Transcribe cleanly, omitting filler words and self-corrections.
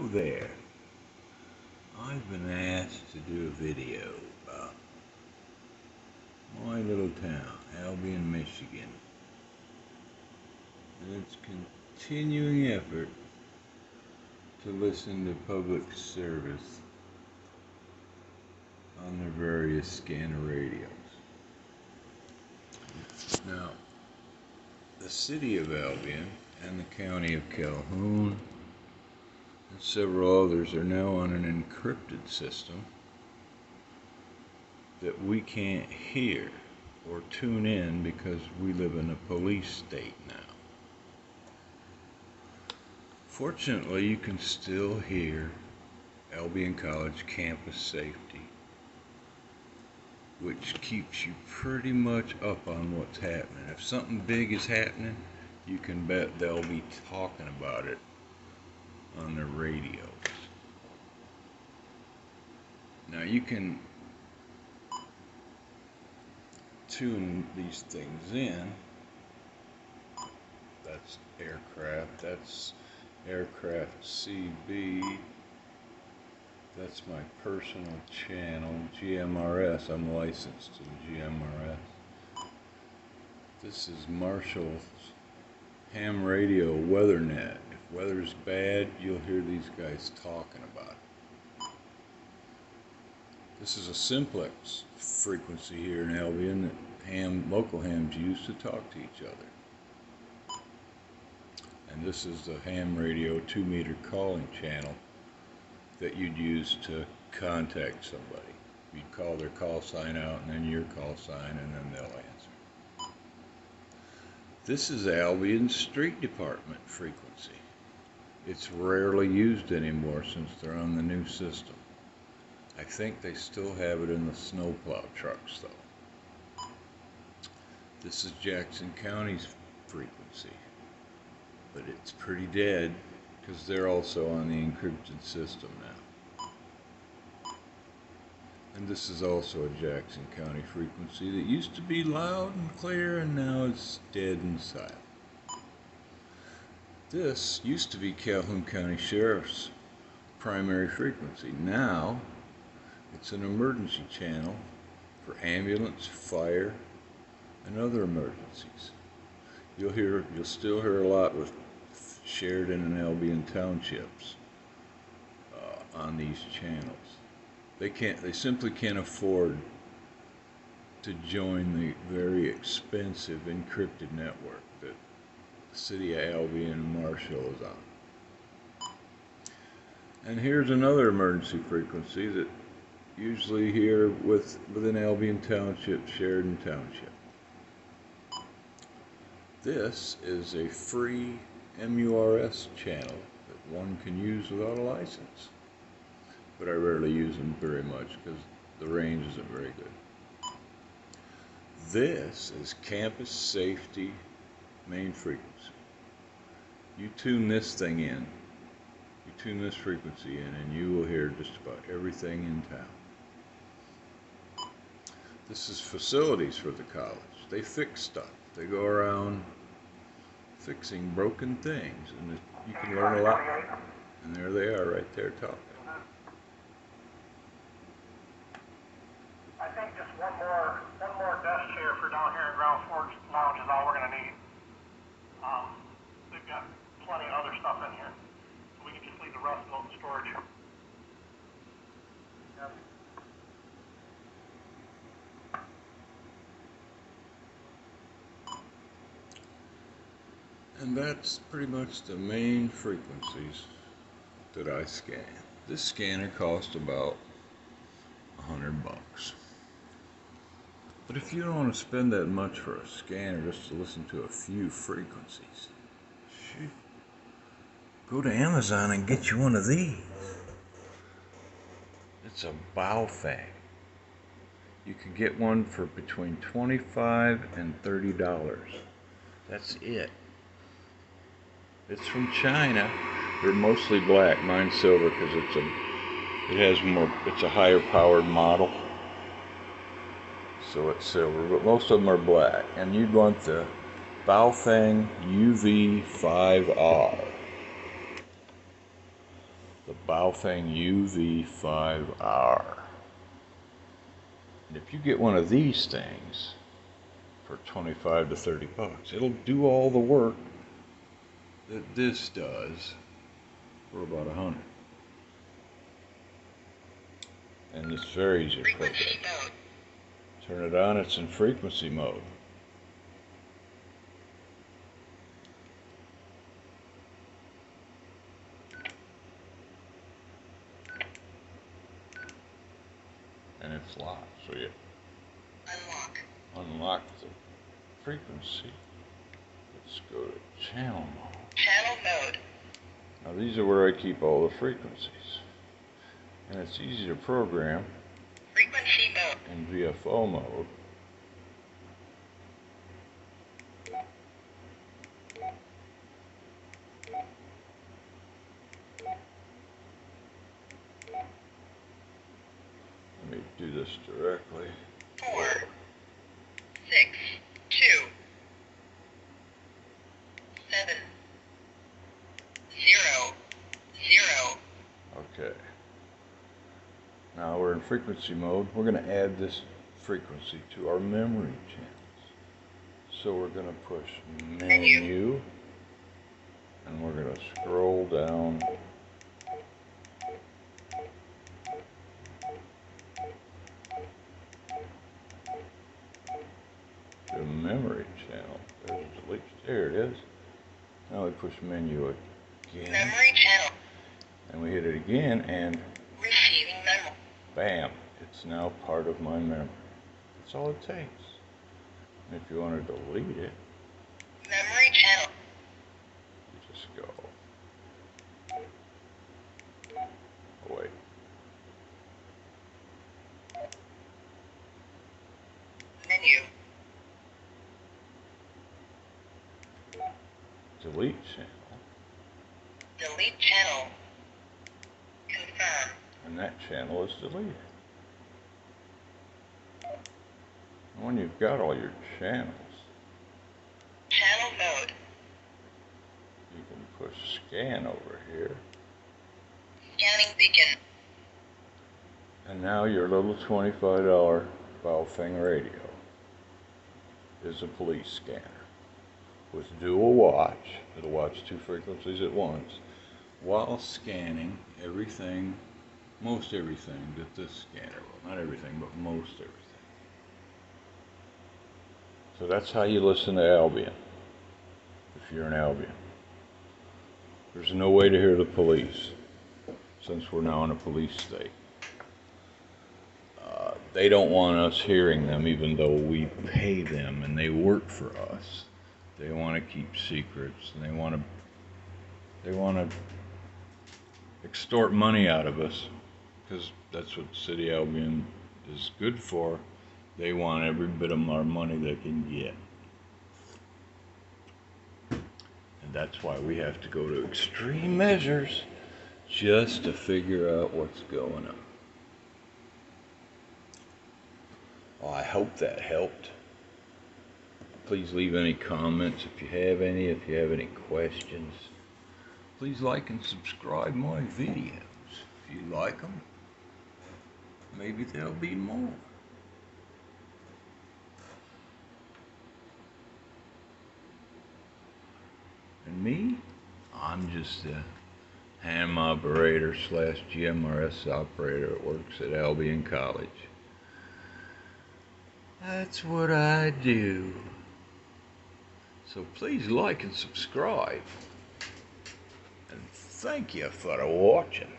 Hello there. I've been asked to do a video about my little town, Albion, Michigan, and its continuing effort to listen to public service on their various scanner radios. Now, the city of Albion and the county of Calhoun and several others are now on an encrypted system that we can't hear or tune in because we live in a police state now. Fortunately, you can still hear Albion College campus safety, which keeps you pretty much up on what's happening. If something big is happening, you can bet they'll be talking about it on their radios. Now you can tune these things in. That's aircraft, that's aircraft CB, that's my personal channel, GMRS, I'm licensed to the GMRS. This is Marshall's ham radio WeatherNet. If weather's bad, you'll hear these guys talking about it. This is a simplex frequency here in Albion that local hams use to talk to each other. And this is the ham radio 2-meter calling channel that you'd use to contact somebody. You'd call their call sign out and then your call sign and then they'll answer. This is Albion's street department frequency. It's rarely used anymore since they're on the new system. I think they still have it in the snowplow trucks though. This is Jackson County's frequency, but it's pretty dead because they're also on the encrypted system now. And this is also a Jackson County frequency that used to be loud and clear and now it's dead and silent. This used to be Calhoun County Sheriff's primary frequency. Now it's an emergency channel for ambulance, fire, and other emergencies. You'll still hear a lot with Sheridan and Albion townships on these channels. They simply can't afford to join the very expensive encrypted network that the city of Albion and Marshall is on. And here's another emergency frequency that usually here within Albion Township, Sheridan Township. This is a free MURS channel that one can use without a license, but I rarely use them very much because the range isn't very good. This is campus safety main frequency. You tune this thing in, you tune this frequency in, and you will hear just about everything in town. This is facilities for the college. They fix stuff. They go around fixing broken things, and you can learn a lot. And there they are right there talking. I think just one more desk chair for down here in ground floor lounge is all we're going to need. They've got plenty of other stuff in here, so we can just leave the rest of the storage. Yep. And that's pretty much the main frequencies that I scan. This scanner costs about $100. But if you don't want to spend that much for a scanner just to listen to a few frequencies, shoot, go to Amazon and get you one of these. It's a Baofeng. You can get one for between $25 and $30. That's it. It's from China. They're mostly black. Mine's silver because it's a higher powered model. So it's silver, but most of them are black. And you'd want the Baofeng UV-5R. the Baofeng UV-5R. And if you get one of these things for 25 to 30 bucks, it'll do all the work that this does for about 100. And it's very easy to program. Turn it on, it's in frequency mode. And it's locked, so you unlock the frequency. Let's go to channel mode. Channel mode. Now these are where I keep all the frequencies. And it's easy to program. Frequency mode. In VFO mode. Let me do this directly. 4, 6, 2, 7, 0, 0. Okay. Now we're in frequency mode. We're going to add this frequency to our memory channels. So we're going to push menu, and we're going to scroll down to memory channel. There it is. Now we push menu again. Memory channel. And we hit it again, and Receiving memory. bam, it's now part of my memory. That's all it takes. And if you want to delete it, Memory channel. you just go away. Menu. Delete channel, Delete channel. Confirm. and that channel is deleted. And when you've got all your channels, Channel mode. you can push scan over here, Scanning begin. and now your little $25 Baofeng radio is a police scanner with dual watch. It'll watch 2 frequencies at once while scanning everything, most everything that this scanner will. Not everything, but most everything. So that's how you listen to Albion, if you're in Albion. There's no way to hear the police, since we're now in a police state. They don't want us hearing them, even though we pay them and they work for us. They want to keep secrets, and they want to extort money out of us, because that's what City Albion is good for. They want every bit of our money they can get. And that's why we have to go to extreme measures just to figure out what's going on. Well, I hope that helped. Please leave any comments if you have any. If you have any questions, please like and subscribe my videos. If you like them, maybe there'll be more. And me, I'm just a ham operator / GMRS operator that works at Albion College. That's what I do. So please like and subscribe. And thank you for watching.